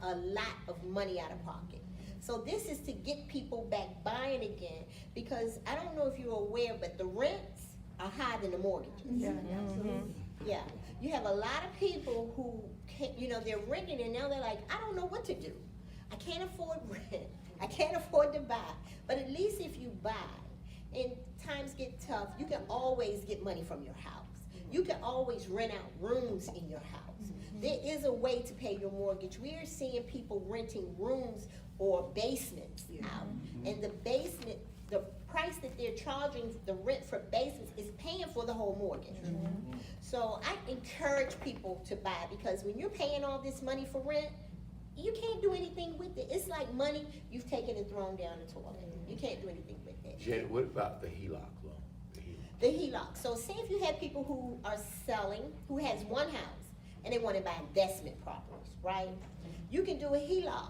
a lot of money out of pocket. So this is to get people back buying again, because I don't know if you're aware, but the rents are higher than the mortgages. Yeah. Yeah, you have a lot of people who can't, they're renting and now they're like, I don't know what to do. I can't afford rent. I can't afford to buy. But at least if you buy and times get tough, you can always get money from your house. You can always rent out rooms in your house. There is a way to pay your mortgage. We are seeing people renting rooms or basements out. And the basement, the price that they're charging the rent for basements is paying for the whole mortgage. So I encourage people to buy, because when you're paying all this money for rent, you can't do anything with it. It's like money you've taken and thrown down the toilet. You can't do anything with it. Jen, what about the HELOC loan? The HELOC. So say if you have people who are selling, who has one house, and they want to buy investment properties, right? You can do a HELOC.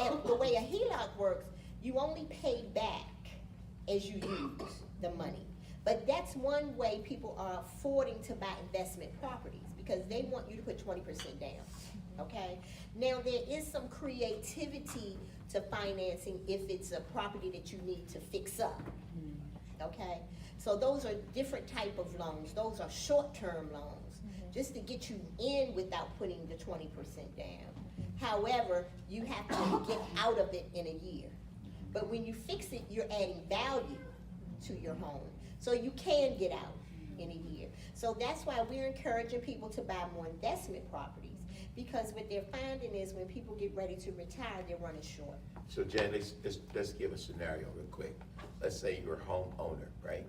And the way a HELOC works, you only pay back as you use the money. But that's one way people are affording to buy investment properties, because they want you to put 20% down, okay? Now, there is some creativity to financing if it's a property that you need to fix up, okay? So those are different type of loans. Those are short-term loans, just to get you in without putting the 20% down. However, you have to get out of it in a year. But when you fix it, you're adding value to your home. So you can get out in a year. So that's why we're encouraging people to buy more investment properties, because what they're finding is when people get ready to retire, they're running short. So Jen, let's give a scenario real quick. Let's say you're a homeowner, right?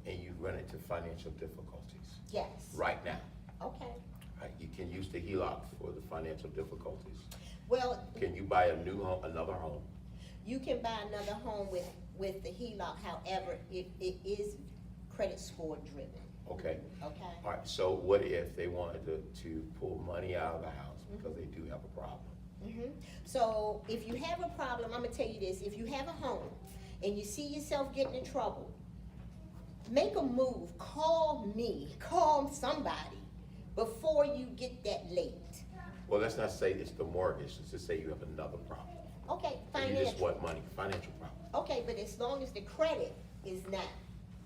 And you run into financial difficulties Yes. right now. Okay. Right? You can use the HELOC for the financial difficulties. Well, Can you buy a new home, another home? you can buy another home with the HELOC. However, it is credit score driven. Okay. Okay. All right, so what if they wanted to pull money out of the house because they do have a problem? So if you have a problem, I'm gonna tell you this: if you have a home and you see yourself getting in trouble, make a move. Call me. Call somebody before you get that late. Well, let's not say it's the mortgage, let's just say you have another problem. Okay, And you just financial. want money, financial problem. Okay, but as long as the credit is not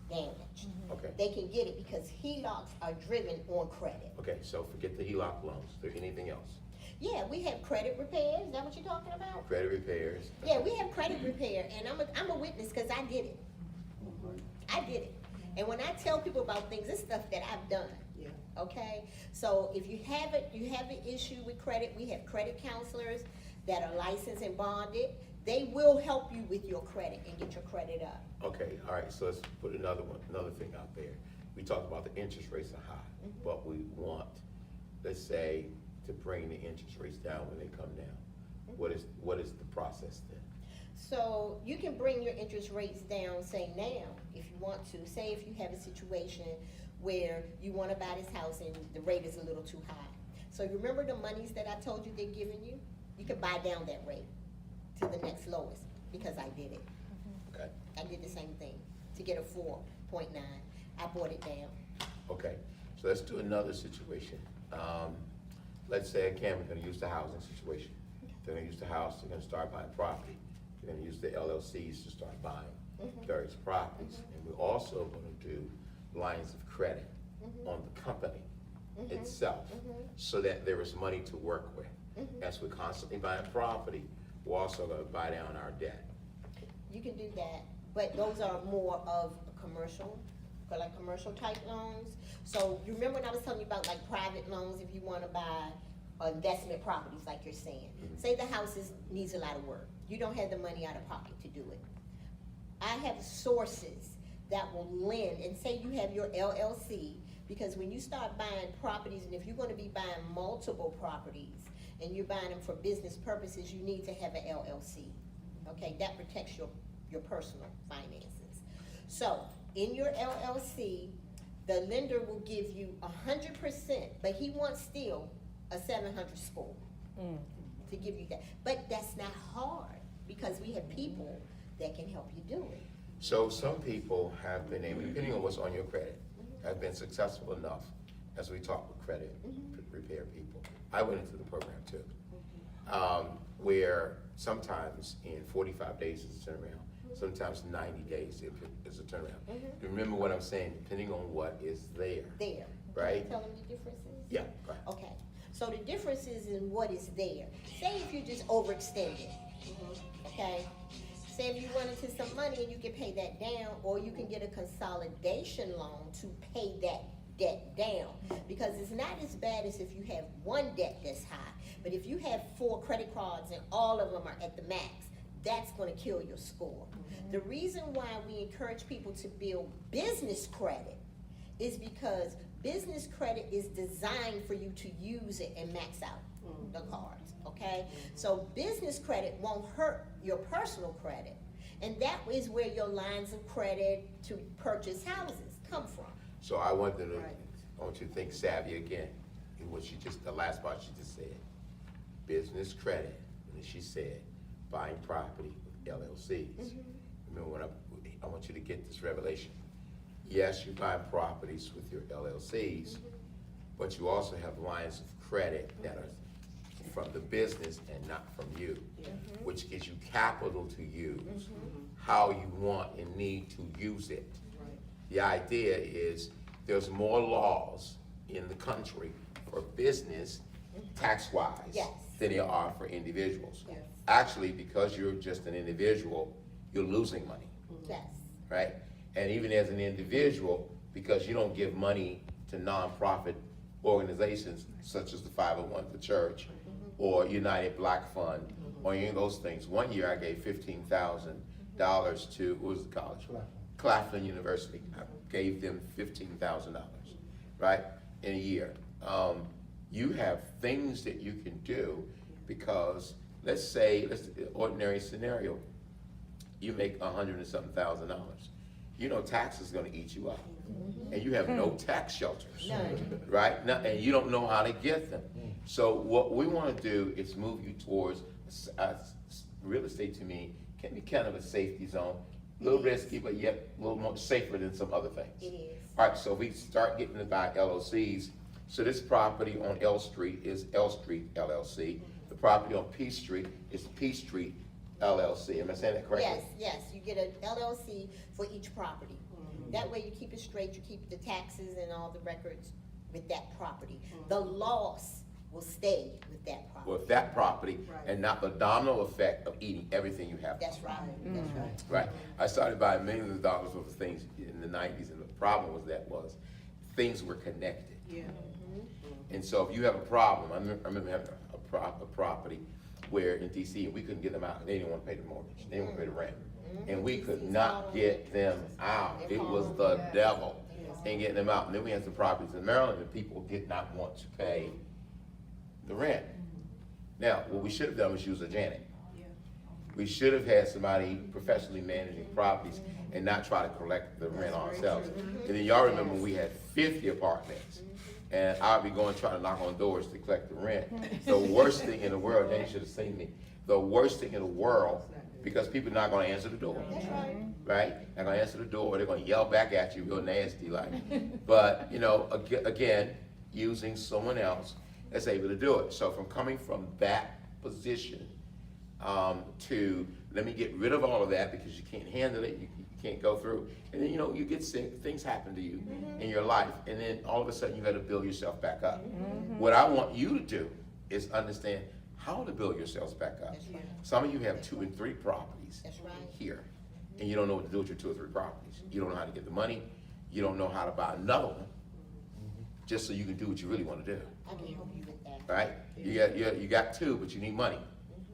damaged, Okay. they can get it, because HELOCs are driven on credit. Okay, so forget the HELOC loans. Is there anything else? Yeah, we have credit repair. Is that what you're talking about? Credit repairs? Yeah, we have credit repair, and I'm a witness because I did it. I did it. And when I tell people about things, it's stuff that I've done. Yeah. Okay? So if you have an issue with credit, we have credit counselors that are licensed and bonded. They will help you with your credit and get your credit up. Okay, all right, so let's put another thing out there. We talked about the interest rates are high, but we want, let's say, to bring the interest rates down when they come down. What is the process then? So you can bring your interest rates down, say now, if you want to. Say if you have a situation where you want to buy this house and the rate is a little too high. So you remember the monies that I told you they're giving you? You can buy down that rate to the next lowest, because I did it. Okay, I did the same thing to get a 4.9. I brought it down. okay, so let's do another situation. Let's say, again, we're gonna use the housing situation. They're gonna use the house, they're gonna start buying property. They're gonna use the LLCs to start buying various properties. And we're also gonna do lines of credit on the company itself, so that there is money to work with. As we're constantly buying property, we're also gonna buy down our debt. You can do that, but those are more of a commercial, like commercial type loans. So you remember when I was telling you about like private loans, if you wanna buy investment properties like you're saying. Say the house needs a lot of work. You don't have the money out of pocket to do it. I have sources that will lend, and say you have your LLC, because when you start buying properties, and if you're gonna be buying multiple properties, and you're buying them for business purposes, you need to have an LLC. Okay, that protects your personal finances. So, in your LLC, the lender will give you 100%, but he wants still a 700 score to give you that. But that's not hard, because we have people that can help you do it. So some people have been able, depending on what's on your credit, have been successful enough, as we talk with credit repair people. I went into the program too. where sometimes in 45 days is a turnaround, sometimes 90 days is a turnaround. Remember what I'm saying, depending on what is there, There. right? Tell them the differences? Yeah, right. Okay, so the difference is in what is there. Say if you just overextended, okay? Say if you run into some money and you can pay that down, or you can get a consolidation loan to pay that debt down. Because it's not as bad as if you have one debt that's high, but if you have 4 credit cards and all of them are at the max, that's gonna kill your score. The reason why we encourage people to build business credit is because business credit is designed for you to use it and max out the cards, okay? So business credit won't hurt your personal credit, and that is where your lines of credit to purchase houses come from. So I want you to, Right. I want you to think savvy again, in what she just, the last part she just said. Business credit, and she said, buying property with LLCs. Remember when I want you to get this revelation. Yes, you buy properties with your LLCs, but you also have lines of credit that are from the business and not from you, which gives you capital to use, how you want and need to use it. The idea is there's more laws in the country for business, tax-wise, Yes. than there are for individuals. Yes. Actually, because you're just an individual, you're losing money, Yes, right? And even as an individual, because you don't give money to nonprofit organizations such as the 501, the church, or United Black Fund, or any of those things. One year I gave $15,000 to, what was the college? Claflin University. I gave them $15,000, right, in a year. You have things that you can do because, let's say, ordinary scenario, you make $100 and something thousand. You know tax is gonna eat you up. And you have no tax shelters, None. right? And you don't know how to get them. So what we wanna do is move you towards, real estate to me can be kind of a safety zone. A little risky, but yet a little more safer than some other things. it is. All right, so we start getting to buy LLCs. So this property on L Street is L Street LLC. The property on P Street is P Street LLC. Am I saying that correctly? Yes, yes, you get an LLC for each property. That way you keep it straight, you keep the taxes and all the records with that property. The loss will stay with that property. With that property, and not the domino effect of eating everything you have. That's right, that's right. Right. I started buying millions of dollars worth of things in the 90s, and the problem was things were connected. Yeah. And so if you have a problem, I remember having a property where in DC, we couldn't get them out. They didn't want to pay the mortgage. They didn't want to pay the rent. And we could not get them out. It was the devil in getting them out. And then we had some properties in Maryland that people did not want to pay the rent. Now, what we should have done was use a Janet. We should have had somebody professionally managing properties and not try to collect the rent ourselves. And then y'all remember we had 50 apartments. And I'd be going trying to knock on doors to collect the rent. The worst thing in the world, Danny should have seen me. The worst thing in the world, because people are not gonna answer the door. That's right. Right? They're gonna answer the door, they're gonna yell back at you real nasty like. But, you know, again, using someone else that's able to do it. So from coming from that position, to let me get rid of all of that because you can't handle it, you can't go through. And then, you know, you get sick, things happen to you in your life, and then all of a sudden you gotta build yourself back up. What I want you to do is understand how to build yourselves back up. That's right. Some of you have 2 and 3 properties That's right. here, and you don't know what to do with your 2 or 3 properties. You don't know how to get the money, you don't know how to buy another one, just so you can do what you really wanna do, I can help you with that. right? You got 2, but you need money.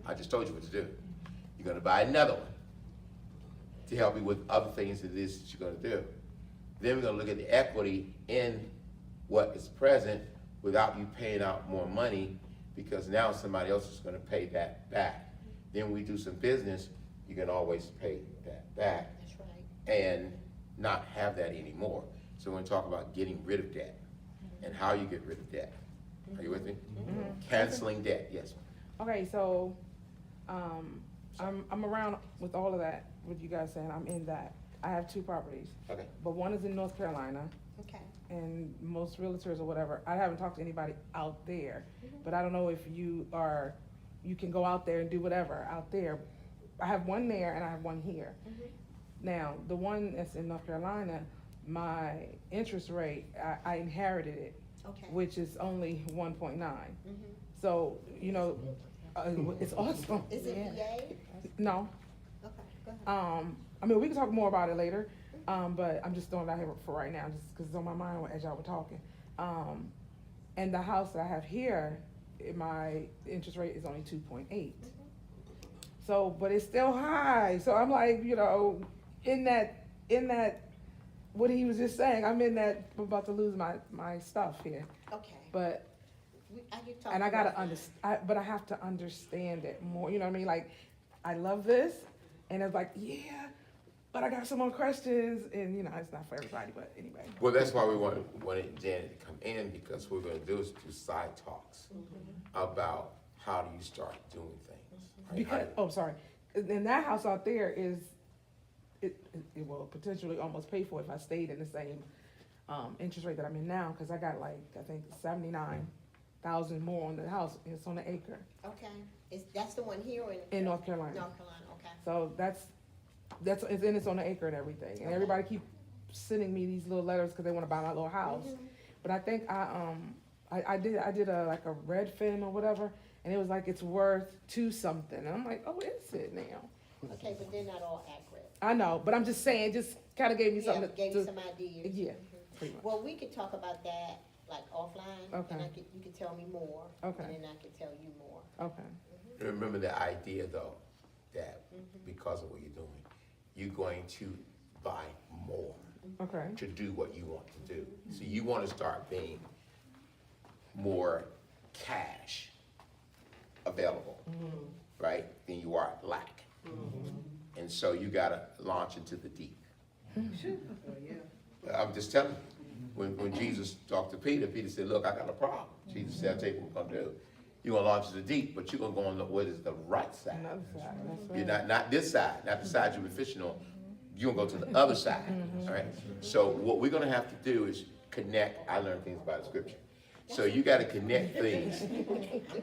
I just told you what to do. You're gonna buy another one to help you with other things that it is that you're gonna do. Then we're gonna look at the equity in what is present without you paying out more money, because now somebody else is gonna pay that back. Then we do some business, you can always pay that back That's right. and not have that anymore. So we're gonna talk about getting rid of debt and how you get rid of debt. Are you with me? Canceling debt, yes. Okay, so, I'm around with all of that, what you guys saying, I'm in that. I have 2 properties, Okay. but one is in North Carolina, Okay. and most realtors or whatever, I haven't talked to anybody out there, but I don't know if you are you can go out there and do whatever out there. I have one there and I have one here. Now, the one that's in North Carolina, my interest rate, I inherited it, Okay. which is only 1.9. Mhm. So, you know, it's awesome. Is it Yeah. VA? No, Okay, go ahead. I mean, we can talk more about it later, but I'm just throwing it out here for right now, just because it's on my mind as y'all were talking. And the house that I have here, my interest rate is only 2.8. So, but it's still high. So I'm like, you know, in that, what he was just saying, I'm in that, I'm about to lose my stuff here. Okay. But, I can talk and I about gotta that. but I have to understand it more, you know what I mean? Like, I love this, and it's like, yeah, but I got some more questions, and you know, it's not for everybody, but anyway. Well, that's why we wanted Janet to come in, because what we're gonna do is do side talks about how do you start doing things. right? Because, How- oh, sorry, and that house out there is, it will potentially almost pay for it if I stayed in the same, interest rate that I'm in now, cause I got like, I think 79,000 more on the house, and it's on the acre, Okay, that's the one here in? in North Carolina. North Carolina, okay. So it's on the acre and everything, and everybody keep sending me these little letters, cause they wanna buy my little house. But I think I did a, like a Redfin or whatever, and it was like, it's worth 2 something, and I'm like, oh, is it now? Okay, but they're not all accurate. I know, but I'm just saying, just kinda gave me Yeah, something gave to, you some ideas. yeah, Mhm. pretty much. Well, we could talk about that like offline. Okay. And you could tell me more. Okay. And then I could tell you more. Okay, Remember the idea though, that because of what you're doing, you're going to buy more okay, to do what you want to do. So you wanna start being more cash available, right, than you are lack. And so you gotta launch into the deep. I'm just telling you, when Jesus talked to Peter, Peter said, look, I got a problem. Jesus said, I'll tell you what we're gonna do. You're gonna launch into the deep, but you're gonna go on what is the right side. another side, that's You're right. not this side, not the side you've been fishing on. You're gonna go to the other side, all right? So what we're gonna have to do is connect. I learned things by the scripture. So you gotta connect things. I'm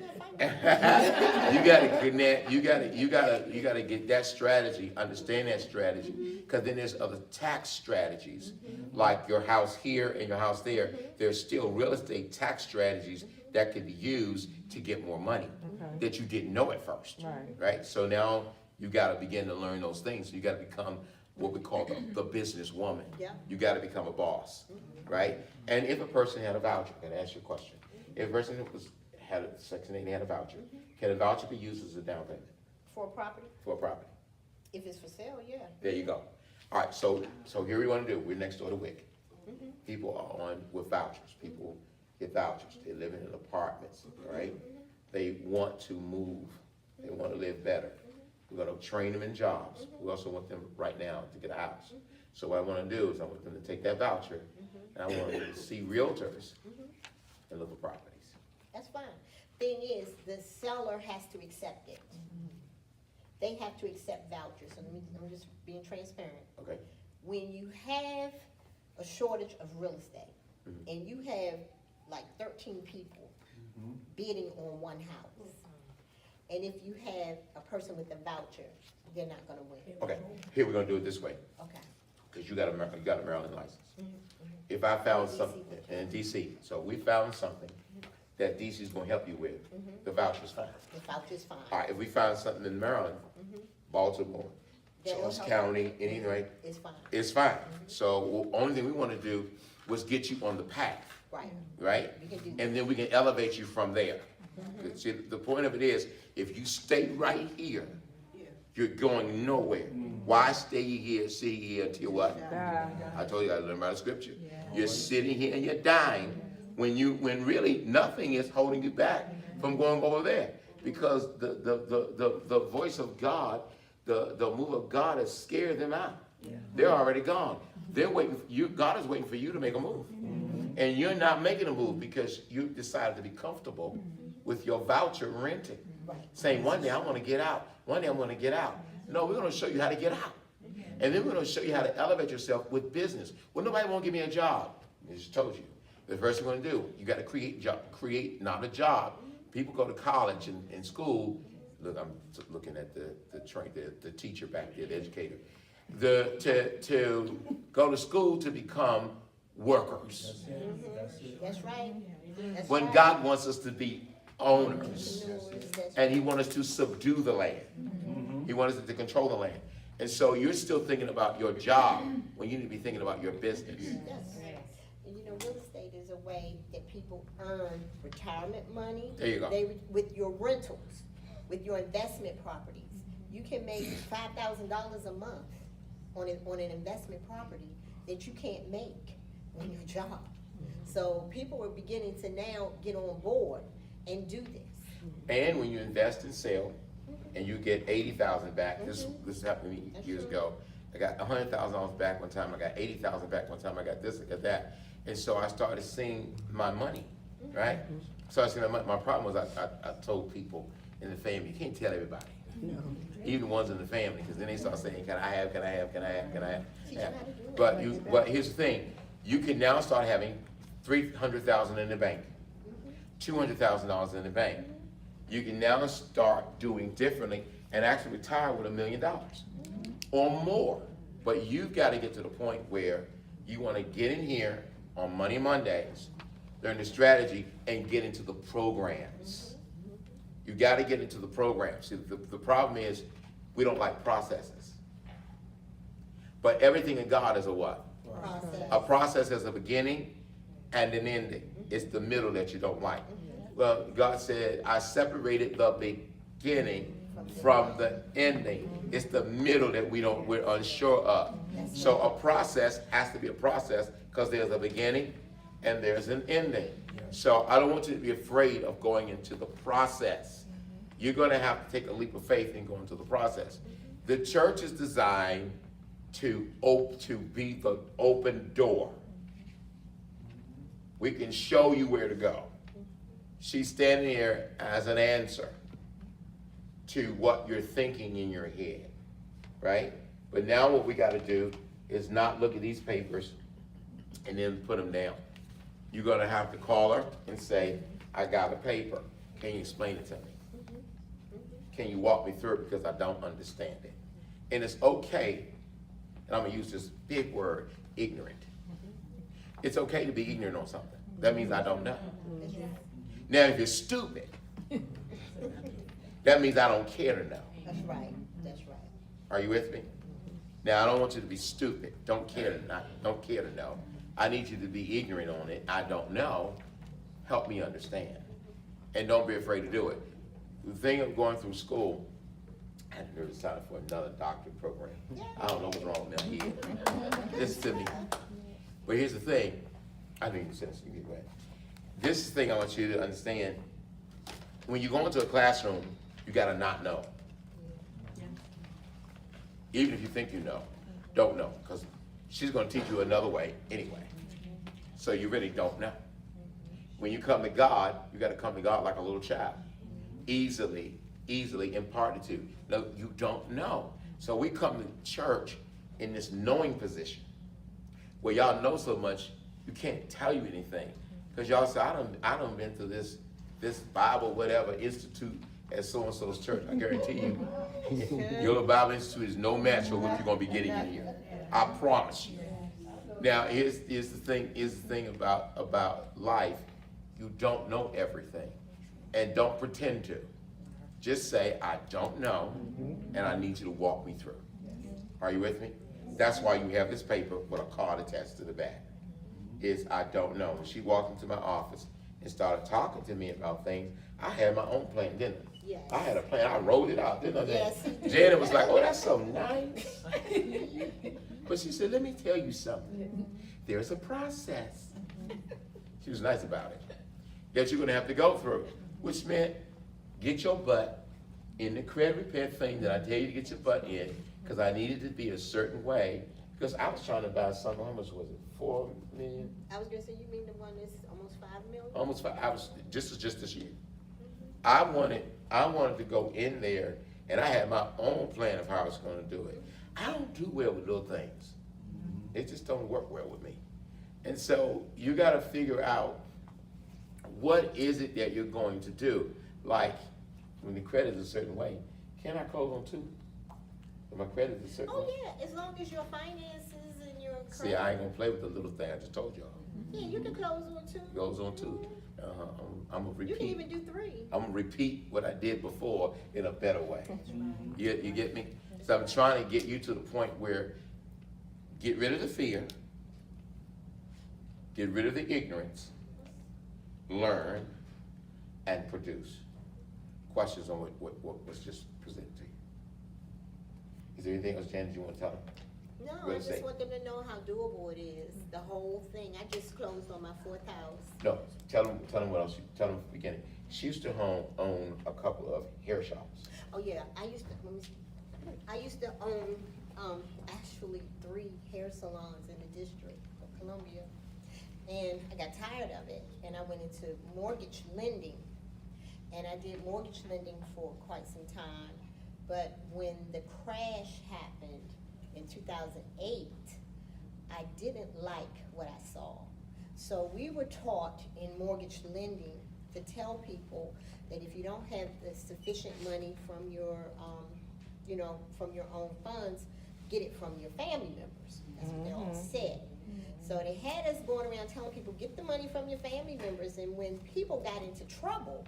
not fighting. You gotta connect, you gotta get that strategy, understand that strategy, cause then there's other tax strategies, like your house here and your house there. There's still real estate tax strategies that could be used to get more money Okay. that you didn't know at first. Right. Right, so now you gotta begin to learn those things. You gotta become what we call the businesswoman. Yeah. You gotta become a boss, right? And if a person had a voucher, can I ask you a question? If a person had a Section 8 and had a voucher, can a voucher be used as a down payment For a property, for a property? if it's for sale, yeah. There you go. All right, so here we wanna do, we're next door to WIC. People are on with vouchers, people get vouchers, they live in apartments, all right? They want to move, they wanna live better. We're gonna train them in jobs, we also want them right now to get a house. So what I wanna do is I want them to take that voucher, and I want them to see realtors and look for properties. That's fine. Thing is, the seller has to accept it. They have to accept vouchers, and I'm just being transparent. Okay, When you have a shortage of real estate, and you have like 13 people bidding on one house, and if you have a person with a voucher, they're not gonna win. okay, here we're gonna do it this way, Okay. cause you got a Maryland license. If I found something in DC, so we found something that DC's gonna help you with, the voucher's fine. The voucher's fine. All right, if we find something in Maryland, Baltimore, That will Charles help. County, anything, right, It's fine. it's fine. So, only thing we wanna do was get you on the path, Right. right? You can do that. And then we can elevate you from there. See, the point of it is, if you stay right here, you're going nowhere. Why stay here, sit here until what? I told you I learned about the scripture. You're sitting here and you're dying when really nothing is holding you back from going over there. Because the voice of God, the move of God has scared them out. They're already gone. They're waiting for you. God is waiting for you to make a move. And you're not making a move because you decided to be comfortable with your voucher renting. Right. Saying one day I want to get out. One day I'm going to get out. No, we're going to show you how to get out. And then we're going to show you how to elevate yourself with business. Well, nobody won't give me a job. I just told you. The first thing we're going to do, you got to create not a job. People go to college and school look, I'm looking at the teacher back there, the educator. To go to school to become workers. That's right. That's When right. God wants us to be owners. That's And he wants us to subdue the land. He wants us to control the land. And so you're still thinking about your job when you need to be thinking about your business. Yes. And you know, real estate is a way that people earn retirement money. There you go. With your rentals, with your investment properties. You can make $5,000 a month on an investment property that you can't make on your job. So people are beginning to now get on board and do this. And when you invest and sell, and you get 80,000 back, this happened to me years ago. I got $100,000 back one time, I got 80,000 back one time, I got this, I got that. And so I started seeing my money, right? So I see my problem was I told people in the family, you can't tell everybody. Even the ones in the family, because then they start saying, can I have? But here's the thing, you can now start having $300,000 in the bank, $200,000 in the bank. You can now start doing differently and actually retire with $1 million or more. But you've got to get to the point where you want to get in here on Money Mondays, learn the strategy, and get into the programs. You got to get into the programs. See, the problem is we don't like processes. But everything in God is a what? Process. A process has a beginning and an ending. It's the middle that you don't like. Well, God said, I separated the beginning from the ending. It's the middle that we're unsure of. So a process has to be a process because there's a beginning and there's an ending. So I don't want you to be afraid of going into the process. You're going to have to take a leap of faith and go into the process. The church is designed to be the open door. We can show you where to go. She's standing here as an answer to what you're thinking in your head, right? But now what we got to do is not look at these papers and then put them down. You're going to have to call her and say, I got a paper. Can you explain it to me? Can you walk me through it because I don't understand it? And it's okay, and I'm going to use this big word, ignorant. It's okay to be ignorant on something. That means I don't know. Now, if you're stupid, that means I don't care to know. That's right. That's right. Are you with me? Now, I don't want you to be stupid. Don't care to know. I need you to be ignorant on it. I don't know. Help me understand. And don't be afraid to do it. The thing of going through school, I had to never sign up for another doctorate program. I don't know what's wrong with them here. Listen to me. But here's the thing. I think you said this. You get away. This is the thing I want you to understand. When you go into a classroom, you gotta not know. Even if you think you know, don't know, because she's gonna teach you another way anyway. So you really don't know. When you come to God, you gotta come to God like a little child. Easily imparted to. No, you don't know. So we come to church in this knowing position, where y'all know so much, you can't tell you anything. Because y'all say, I done been to this Bible, whatever, institute at so-and-so's church. I guarantee you, your little Bible institute is no match for what you're going to be getting in here. I promise you. Now, here's the thing about life. You don't know everything. And don't pretend to. Just say, I don't know, and I need you to walk me through. Are you with me? That's why you have this paper with a card attached to the back. Is I don't know. When she walked into my office and started talking to me about things, I had my own plan, didn't I? Yes. I had a plan. I wrote it out, didn't I? Yes. Janet was like, oh, that's so nice. But she said, let me tell you something. There's a process. She was nice about it. That you're going to have to go through, which meant get your butt in the credit repair thing that I tell you to get your butt in, because I needed to be a certain way. Because I was trying to buy something, how much was it? 4 million? I was gonna say, you mean the one that's almost 5 million? Almost 5. I was just this year. I wanted to go in there, and I had my own plan of how I was going to do it. I don't do well with little things. It just don't work well with me. And so you got to figure out what is it that you're going to do. Like when the credit is a certain way, can I close on 2? If my credit is a certain Oh, way? yeah, as long as your finances and your credit. See, I ain't gonna play with the little thing I just told y'all. Yeah, you can close on 2. Goes on 2. I'm gonna You can repeat. even do 3. I'm gonna repeat what I did before in a better way. You get me? So I'm trying to get you to the point where get rid of the fear, get rid of the ignorance, learn, and produce. Questions on what was just presented to you? Is there anything else, Janet, you want to tell them? No, I Real just estate. want them to know how doable it is, the whole thing. I just closed on my 4th house. No, tell them what else. Tell them from the beginning. She used to own a couple of hair shops. Oh, yeah, I used to own, actually 3 hair salons in the District of Columbia. And I got tired of it, and I went into mortgage lending. And I did mortgage lending for quite some time. But when the crash happened in 2008, I didn't like what I saw. So we were taught in mortgage lending to tell people that if you don't have the sufficient money from your, from your own funds, get it from your family members. That's what they all said. So they had us going around telling people, get the money from your family members, and when people got into trouble,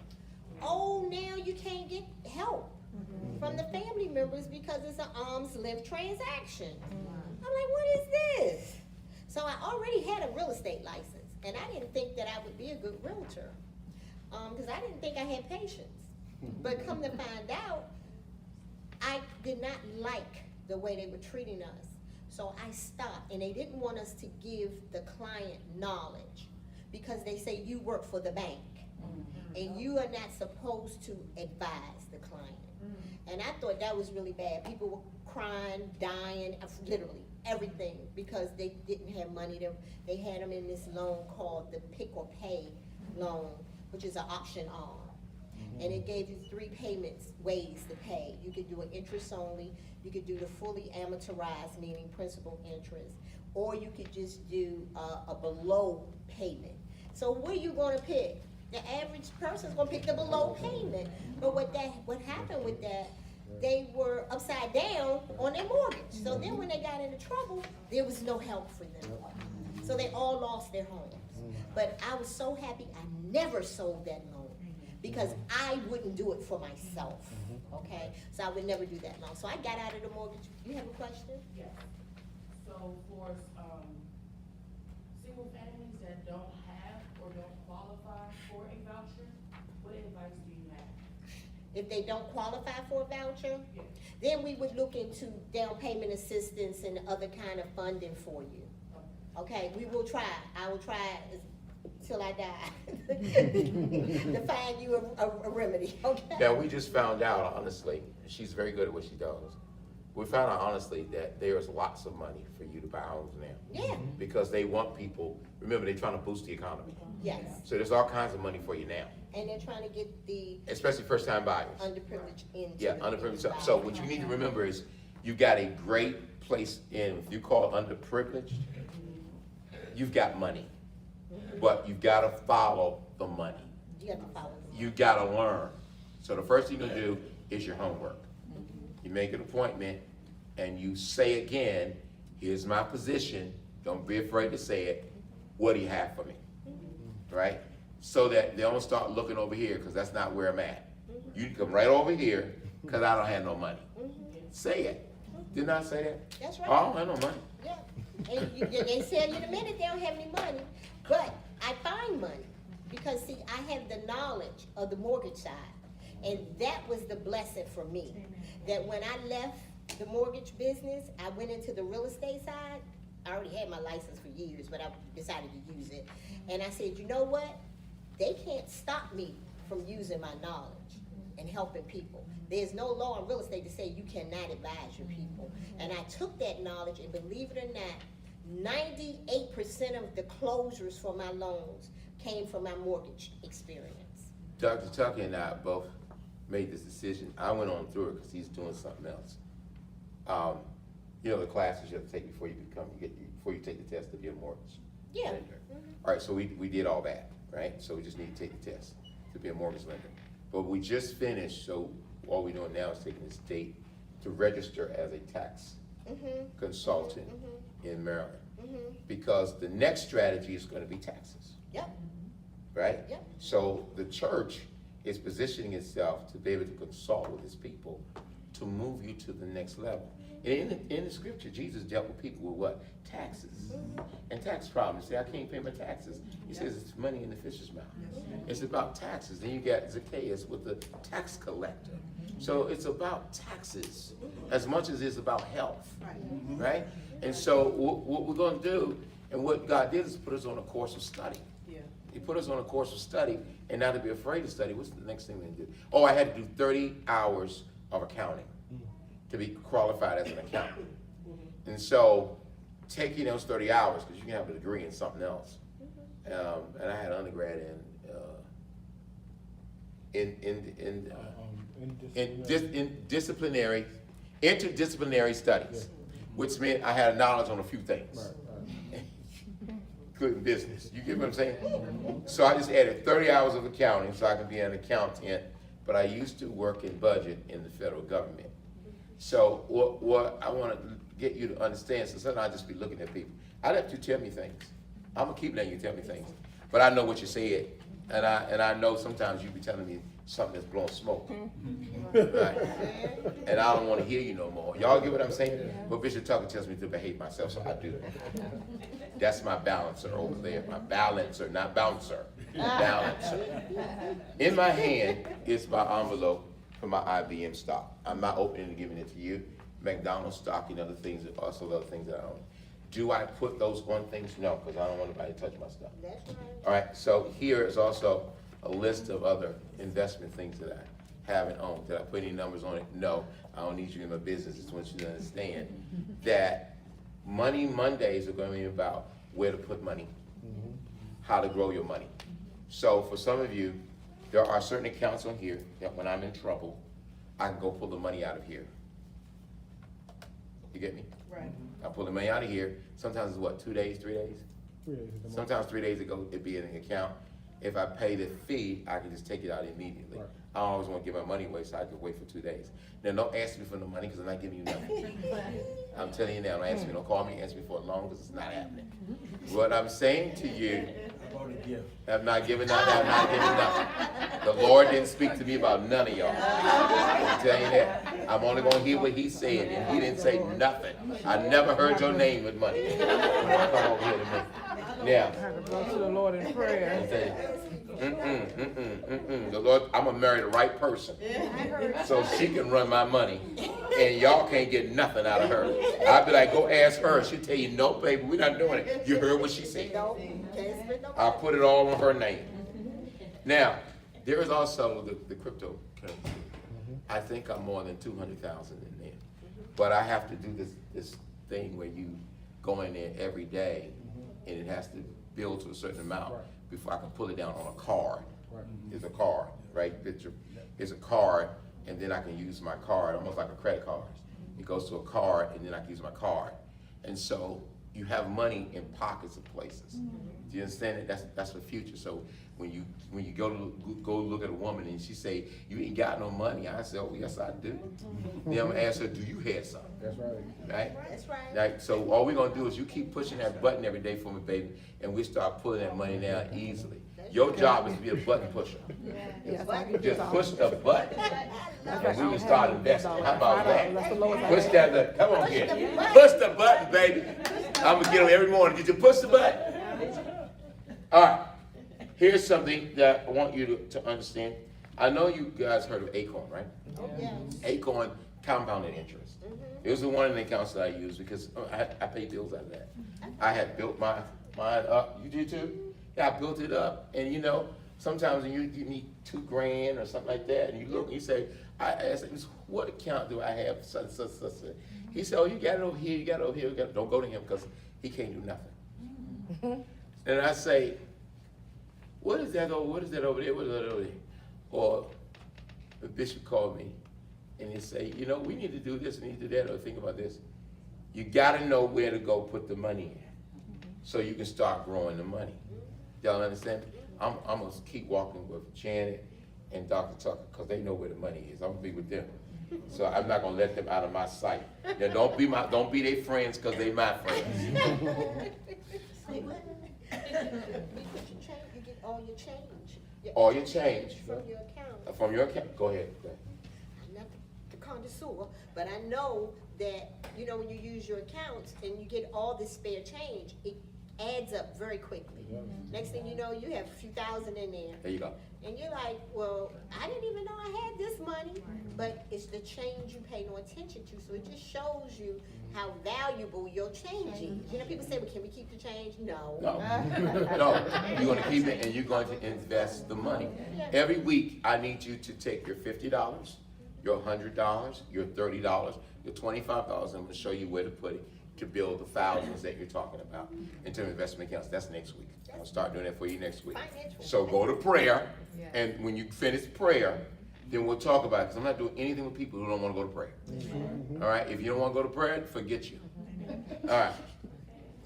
oh, now you can't get help from the family members because it's an arm's length transaction. I'm like, what is this? So I already had a real estate license, and I didn't think that I would be a good realtor, because I didn't think I had patience. But come to find out, I did not like the way they were treating us. So I stopped, and they didn't want us to give the client knowledge because they say you work for the bank and you are not supposed to advise the client. And I thought that was really bad. People were crying, dying, literally everything, because they didn't have money. They had them in this loan called the Pick or Pay loan, which is an option arm. And it gave you 3 ways to pay. You could do an interest only, you could do the fully amortized, meaning principal interest, or you could just do a below payment. So what are you gonna pick? The average person's gonna pick the below payment. But what happened with that, they were upside down on their mortgage. So then when they got into trouble, there was no help for them. So they all lost their homes. But I was so happy I never sold that loan, because I wouldn't do it for myself, okay? So I would never do that loan. So I got out of the mortgage. You have a question? Yes. So for, single families that don't have or don't qualify for a voucher, what advice do you have? If they don't qualify for a voucher, Yes. then we would look into down payment assistance and other kind of funding for you. Okay, we will try. I will try till I die to find you a remedy, okay? Now, we just found out, honestly, she's very good at what she does. We found out honestly that there's lots of money for you to buy homes now. Yeah, Because they want people, remember, they're trying to boost the economy. yes. So there's all kinds of money for you now, And they're trying to get the especially first-time buyers. underprivileged into. Yeah, the- underprivileged. So what you need to remember is, you've got a great place in, if you call it underprivileged, you've got money. But you've gotta follow the money. You have to follow them. You gotta learn. So the first thing you do is your homework. You make an appointment and you say again, here's my position, don't be afraid to say it, what do you have for me? Right? So that they don't start looking over here, because that's not where I'm at. You can come right over here, because I don't have no money. Say it. Didn't I say that? That's Oh, right. I don't have no money. Yeah, and they tell you in a minute they don't have any money, but I find money, because see, I have the knowledge of the mortgage side, and that was the blessing for me. That when I left the mortgage business, I went into the real estate side. I already had my license for years, but I decided to use it, and I said, you know what? They can't stop me from using my knowledge and helping people. There's no law in real estate to say you cannot advise your people. And I took that knowledge, and believe it or not, 98% of the closures for my loans came from my mortgage experience. Dr. Tucker and I both made this decision. I went on through it because he's doing something else. You know, the classes you have to take before you before you take the test to be a mortgage Yeah. lender. All right, so we did all that, right? So we just need to take the test to be a mortgage lender. But we just finished, so all we're doing now is taking the state to register as a tax consultant in Maryland. Because the next strategy is gonna be taxes, Yep, right? Yep. So the church is positioning itself to be able to consult with its people to move you to the next level. And in the scripture, Jesus dealt with people with what? Taxes and tax problems. Say, I can't pay my taxes. He says it's money in the fish's mouth. It's about taxes. Then you got Zacchaeus with the tax collector. So it's about taxes as much as it's about health, right? And so what we're gonna do, and what God did is put us on a course of study. He put us on a course of study, and not to be afraid to study. What's the next thing we do? Oh, I had to do 30 hours of accounting to be qualified as an accountant. And so, taking those 30 hours, because you can have a degree in something else. And I had an undergrad interdisciplinary studies, which meant I had a knowledge on a few things. Including business. You get what I'm saying? So I just added 30 hours of accounting so I could be an accountant, but I used to work in budget in the federal government. So what I want to get you to understand, so sometimes I just be looking at people. I let you tell me things. I'm gonna keep letting you tell me things, but I know what you said, and I know sometimes you be telling me something that's blowing smoke, right? And I don't want to hear you no more. Y'all get what I'm saying? But Bishop Tucker tells me to behave myself, so I do. That's my balancer over there. My balancer, not bouncer. Balancer. In my hand is my envelope for my IBM stock. I'm not opening and giving it to you. McDonald's stock and other things, also other things that I own. Do I put those on things? No, because I don't want anybody to touch my stuff. that's right. All right, so here is also a list of other investment things that I haven't owned. Did I put any numbers on it? No, I don't need you in my business. Just want you to understand that Money Mondays are going to be about where to put money, how to grow your money. So for some of you, there are certain accounts on here that when I'm in trouble, I can go pull the money out of here. You get me? Right. I pull the money out of here. Sometimes it's what, 2 days, 3 days? Sometimes 3 days ago, it'd be in an account. If I pay the fee, I can just take it out immediately. Right. I always want to give my money away, so I can wait for 2 days. Now, don't ask me for no money, because I'm not giving you nothing. I'm telling you now, don't ask me, don't call me, ask me for a loan, because it's not happening. What I'm saying to you, I'm not giving nothing, I'm not giving nothing. The Lord didn't speak to me about none of y'all. I'm telling you that. I'm only gonna hear what he said, and he didn't say nothing. I never heard your name with money. Come over here to me. Now, I had to go to the Lord in prayer. The Lord, I'm gonna marry the right person, so she can run my money, and y'all can't get nothing out of her. I'd be like, go ask her. She'll tell you, no, baby, we're not doing it. You heard what she said. No, can't spend no I'll put it all on her name. Now, there is also the cryptocurrency. I think I'm more than 200,000 in there, but I have to do this thing where you go in there every day, and it has to build to a certain amount before I can pull it down on a card. It's a card, right? It's a card, and then I can use my card, almost like a credit card. It goes to a card, and then I can use my card. And so you have money in pockets of places. Do you understand it? That's the future. So when you go look at a woman and she say, you ain't got no money, I say, oh yes I do. Then I'm gonna ask her, do you have something? That's right. Right? That's right. Right, so all we're gonna do is you keep pushing that button every day for me, baby, and we start pulling that money down easily. Your job is to be a button pusher. Yes, I can do Just that. push the button, That's and we right, can start investing. How about That's the lowest that? I Push have. that, come on, kid. Push the button, baby. I'm gonna get them every morning. Did you push the button? All right, here's something that I want you to understand. I know you guys heard of Acorn, right? Yes. Acorn compounded interest. It was the one in the accounts that I used because I pay bills out of that. I had built mine up. You did too? Yeah, I built it up. And you know, sometimes when you need $2,000 or something like that, and you look and you say, I asked him, what account do I have? Such. He said, oh, you got it over here, you got it over here. Don't go to him because he can't do nothing. And I say, what is that over there? What is that over there? Or the bishop called me and he say, you know, we need to do this, we need to do that, or think about this. You gotta know where to go put the money in so you can start growing the money. Y'all understand? I'm gonna keep walking with Janet and Dr. Tucker, because they know where the money is. I'm gonna be with them. So I'm not gonna let them out of my sight. Now, don't be their friends, because they my friends. Say what? You get all your change. All your change. From your account. From your account, go ahead. I'm not the connoisseur, but I know that, you know, when you use your accounts and you get all this spare change, it adds up very quickly. Next thing you know, you have a few thousand in there. There you go. And you're like, well, I didn't even know I had this money, but it's the change you pay no attention to, so it just shows you how valuable your change is. You know, people say, well, can we keep the change? No. No, no, you're gonna keep it and you're going to invest the money. Every week, I need you to take your $50, your $100, your $30, your $25, I'm gonna show you where to put it to build the thousands that you're talking about in terms of investment accounts. That's next week. I'll start doing that for you next week. Financial. So go to prayer, and when you finish prayer, then we'll talk about it, because I'm not doing anything with people who don't wanna go to prayer. All right, if you don't wanna go to prayer, forget you. All right.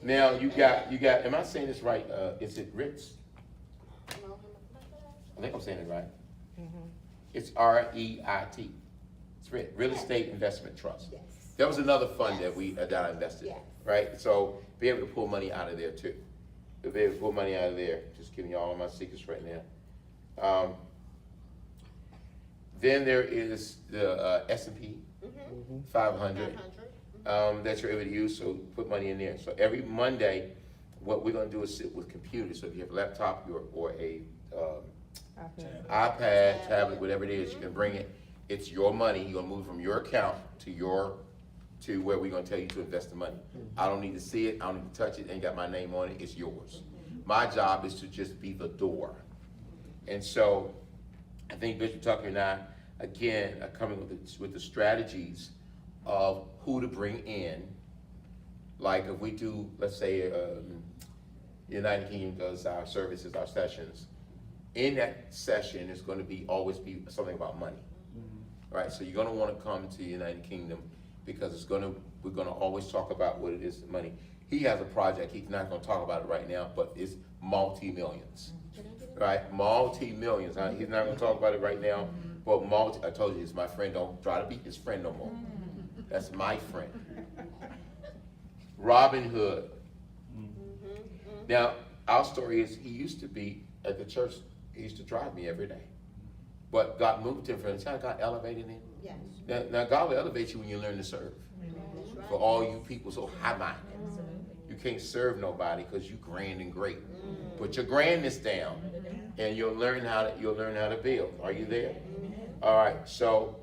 Now, you got, am I saying this right? Is it Ritz? I think I'm saying it right. It's REIT. It's Real Estate Investment Trust. Yes. That was another fund that I invested, Yes. right? So be able to pull money out of there too. Be able to pull money out of there. Just giving you all of my secrets right now. Then there is the S&P 500 that you're able to use. So put money in there. So every Monday, what we're gonna do is sit with computers. So if you have a laptop or a iPad, tablet, whatever it is, you can bring it. It's your money. You're gonna move from your account to where we're gonna tell you to invest the money. I don't need to see it. I don't need to touch it. Ain't got my name on it. It's yours. My job is to just be the door. And so I think Bishop Tucker and I, again, are coming with the strategies of who to bring in. Like if we do, let's say, the United Kingdom does our services, our sessions. In that session, it's going to always be something about money. Right, so you're gonna wanna come to the United Kingdom because we're gonna always talk about what it is, money. He has a project, he's not gonna talk about it right now, but it's multi-millions, right? Multi-millions, he's not gonna talk about it right now, but I told you, it's my friend, don't try to be his friend no more. That's my friend. Robin Hood. Now, our story is, he used to be at the church, he used to drive me every day. But God moved him from the time God elevated him. Yes. Now God will elevate you when you learn to serve. That's right. For all you people so high-minded. You can't serve nobody because you grand and great. Put your grandness down and you'll learn how to build. Are you there? All right, so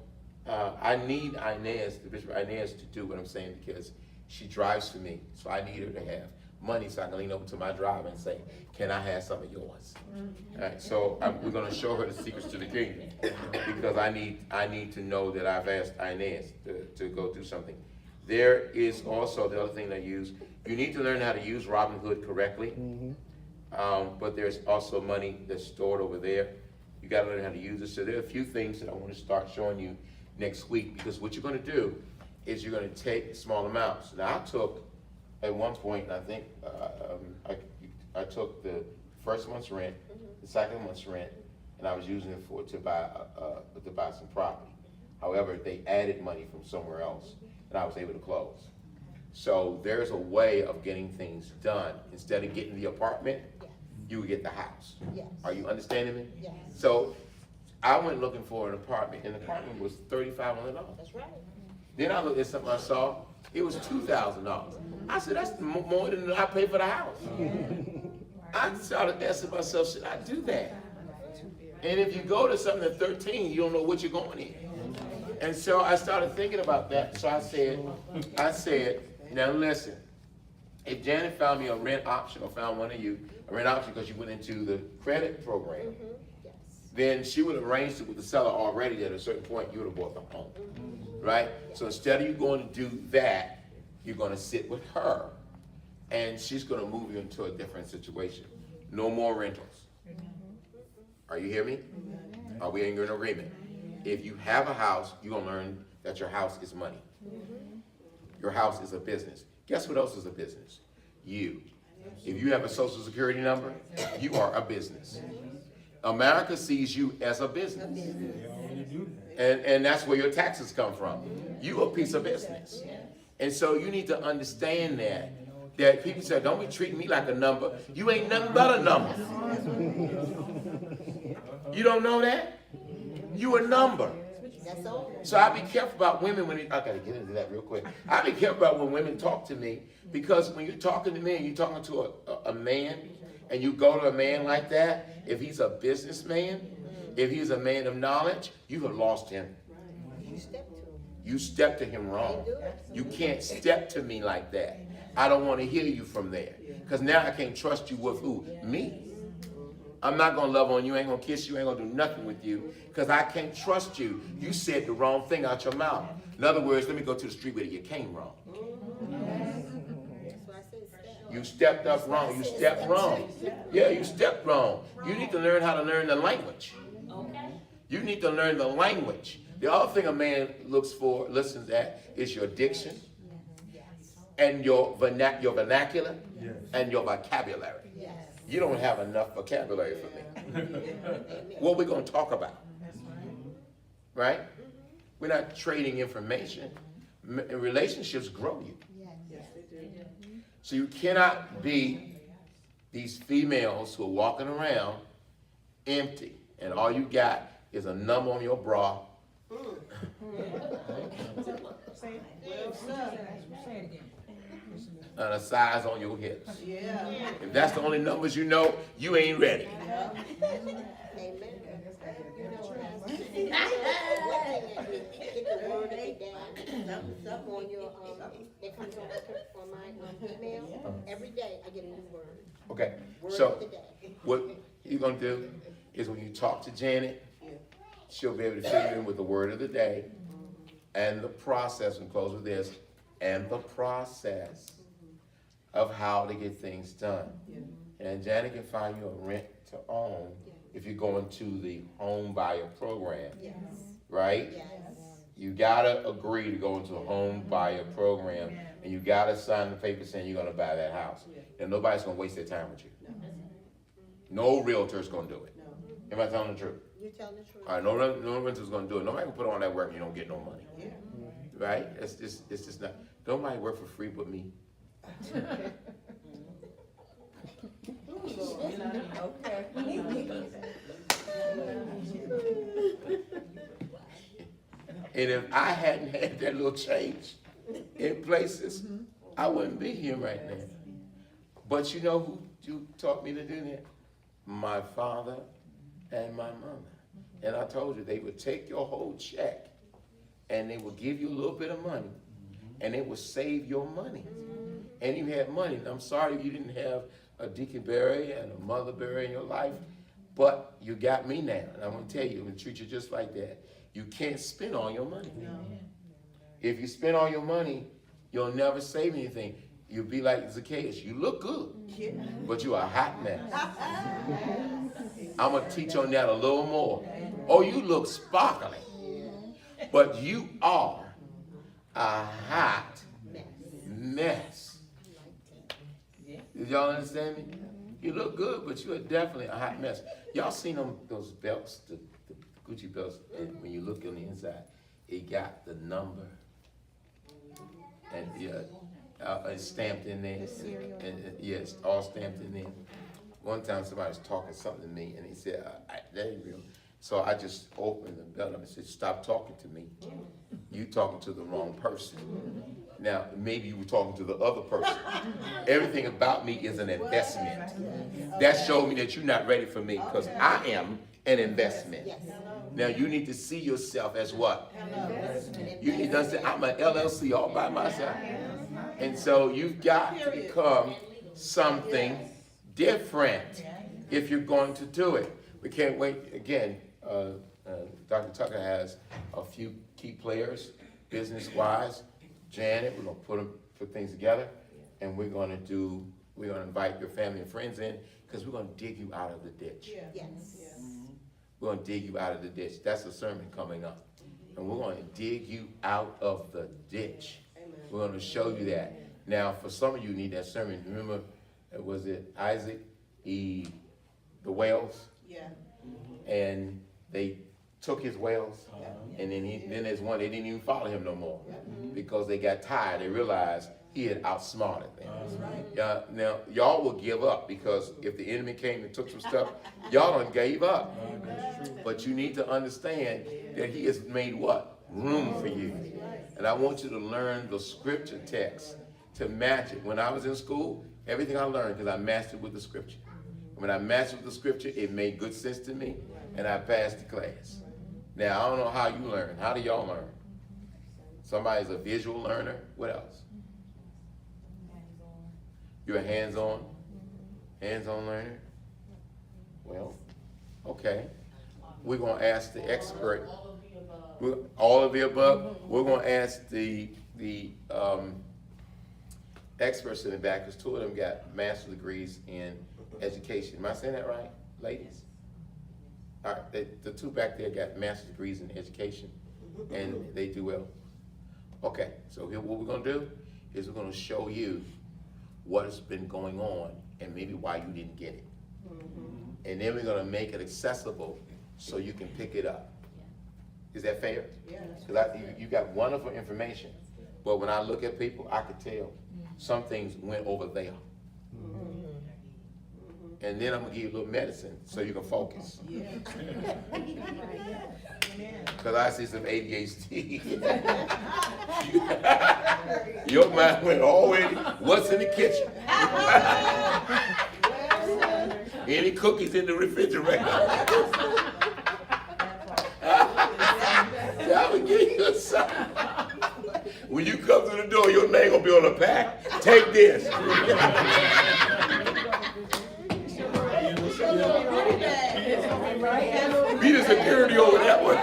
I need Inez, the Bishop Inez, to do what I'm saying because she drives for me. So I need her to have money so I can lean over to my driver and say, can I have some of yours? All right, so we're gonna show her the secrets to the kingdom because I need to know that I've asked Inez to go do something. There is also the other thing I use. You need to learn how to use Robinhood correctly, but there's also money that's stored over there. You gotta learn how to use it. So there are a few things that I wanna start showing you next week because what you're gonna do is you're gonna take small amounts. Now I took, at one point, I think, I took the first month's rent, the second month's rent, and I was using it to buy some property. However, they added money from somewhere else, and I was able to close. So there's a way of getting things done. Instead of getting the apartment, you would get the house. Yes. Are you understanding me? Yes. So I went looking for an apartment, and the apartment was $3,500. That's right. Then I looked at something I saw, it was $2,000. I said, that's more than I paid for the house. I started asking myself, should I do that? And if you go to something at 13, you don't know what you're going in. And so I started thinking about that. So I said, now listen, if Janet found me a rent option or found one of you, a rent option because you went into the credit program, Yes. then she would have arranged it with the seller already at a certain point, you would have bought the home, right? So instead of you going to do that, you're going to sit with her and she's going to move you into a different situation. No more rentals. Are you hearing me? Are we in agreement? If you have a house, you're going to learn that your house is money. Your house is a business. Guess what else is a business? You. If you have a social security number, you are a business. America sees you as a business. They already do that. And that's where your taxes come from. You a piece of business. And so you need to understand that people say, don't be treating me like a number. You ain't nothing but a number. You don't know that? You a number. That's all. So I be careful about women when I gotta get into that real quick. I be careful about when women talk to me, because when you're talking to me and you're talking to a man, and you go to a man like that, if he's a businessman, if he's a man of knowledge, you have lost him. You step to them. You step to him wrong. You can't step to me like that. I don't want to hear you from there. Because now I can't trust you with who? Me. I'm not going to love on you, ain't going to kiss you, ain't going to do nothing with you, because I can't trust you. You said the wrong thing out your mouth. In other words, let me go to the street with it. You came wrong. That's why I said step. You stepped up wrong. You stepped wrong. Yeah, you stepped wrong. You need to learn how to learn the language. You need to learn the language. The other thing a man listens at is your diction and your vernacular and your vocabulary. Yes. You don't have enough vocabulary for me. What we gonna talk about? Right? We're not trading information. Relationships grow you. Yes. So you cannot be these females who are walking around empty and all you got is a number on your bra. And a size on your hips. Yeah. If that's the only numbers you know, you ain't ready. Amen. Get the word of the day. Something on your, that comes on my email. Every day I get a new word. Okay, Word so of the day. what you're gonna do is when you talk to Janet, she'll be able to fill you in with the word of the day and the process, and close with this, and the process of how to get things done. And Janet can find you a rent to own if you're going to the home buyer program, Yes. right? Yes. You gotta agree to go into a home buyer program, and you gotta sign the paper saying you're gonna buy that house. And nobody's gonna waste their time with you. No realtor's gonna do it. Am I telling the truth? You're telling the truth. All right, no renter's gonna do it. Nobody can put on that work and you don't get no money. Right? It's just not. Nobody work for free but me. And if I hadn't had that little change in places, I wouldn't be here right now. But you know who you taught me to do that? My father and my mother. And I told you, they would take your whole check and they would give you a little bit of money and it would save your money. And you had money. And I'm sorry you didn't have a Deacon Barry and a Mother Barry in your life, but you got me now. And I'm gonna tell you, I'm gonna treat you just like that. You can't spend all your money. If you spend all your money, you'll never save anything. You'll be like Zacchaeus. You look good, but you're a hot mess. I'm gonna teach on that a little more. Oh, you look sparkling, but you are a hot mess. Did y'all understand me? You look good, but you are definitely a hot mess. Y'all seen those belts, the Gucci belts, and when you look on the inside, it got the number, and it's stamped in there. And yeah, it's all stamped in there. One time somebody was talking something to me, and he said, that ain't real. So I just opened the belt up and said, stop talking to me. You talking to the wrong person. Now, maybe you were talking to the other person. Everything about me is an investment. That showed me that you're not ready for me, because I am an investment. Now, you need to see yourself as what? You need to say, I'm an LLC all by myself. And so you've got to become something different if you're going to do it. We can't wait. Again, Dr. Tucker has a few key players, business-wise. Janet, we're gonna put things together, and we're gonna invite your family and friends in, because we're gonna dig you out of the ditch. Yes. We're gonna dig you out of the ditch. That's a sermon coming up. And we're gonna dig you out of the ditch. We're gonna show you that. Now, for some of you need that sermon. Remember, was it Isaac, the whales? Yeah. and they took his wells. And then there's one, they didn't even follow him no more. Because they got tired, they realized he had outsmarted them. Now, y'all will give up, because if the enemy came and took some stuff, y'all done gave up. But you need to understand that he has made what? Room for you. And I want you to learn the scripture text to match it. When I was in school, everything I learned, because I mastered with the scripture. When I mastered with the scripture, it made good sense to me, and I passed the class. Now, I don't know how you learn. How do y'all learn? Somebody's a visual learner. What else? You're a hands-on learner? Well, okay. We're going to ask the expert. All of the above. We're going to ask the experts in the back, because two of them got master's degrees in education. Am I saying that right, ladies? All right, the two back there got master's degrees in education, and they do well. Okay, so here what we're gonna do is we're gonna show you what has been going on and maybe why you didn't get it. And then we're gonna make it accessible so you can pick it up. Is that fair? Yes. Because you got wonderful information, but when I look at people, I could tell some things went over there. And then I'm gonna give you a little medicine so you can focus. Because I see some ADHD. Your mind went already, what's in the kitchen? Any cookies in the refrigerator? I will give you a sign. When you come to the door, your name gonna be on the back. Take this. Be the security over that one.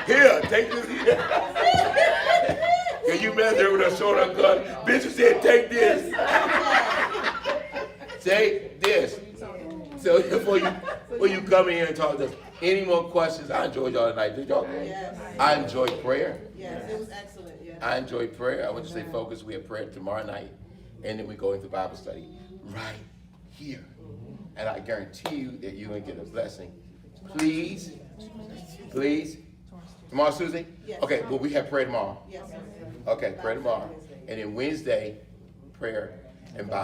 Here, take this here. Can you imagine with a short gun? Bishop said, take this. Take this. So before you come in here and talk to us, any more questions? I enjoyed y'all tonight. Did y'all? Yes. I enjoyed prayer. Yes, it was excellent, yeah. I enjoyed prayer. I want you to stay focused. We have prayer tomorrow night, and then we go into Bible study right here. And I guarantee you that you're going to get a blessing. Please. Tomorrow, Susie? Yes. Okay, well, we have prayer tomorrow. Yes. Okay, prayer tomorrow. And then Wednesday, prayer and Bible.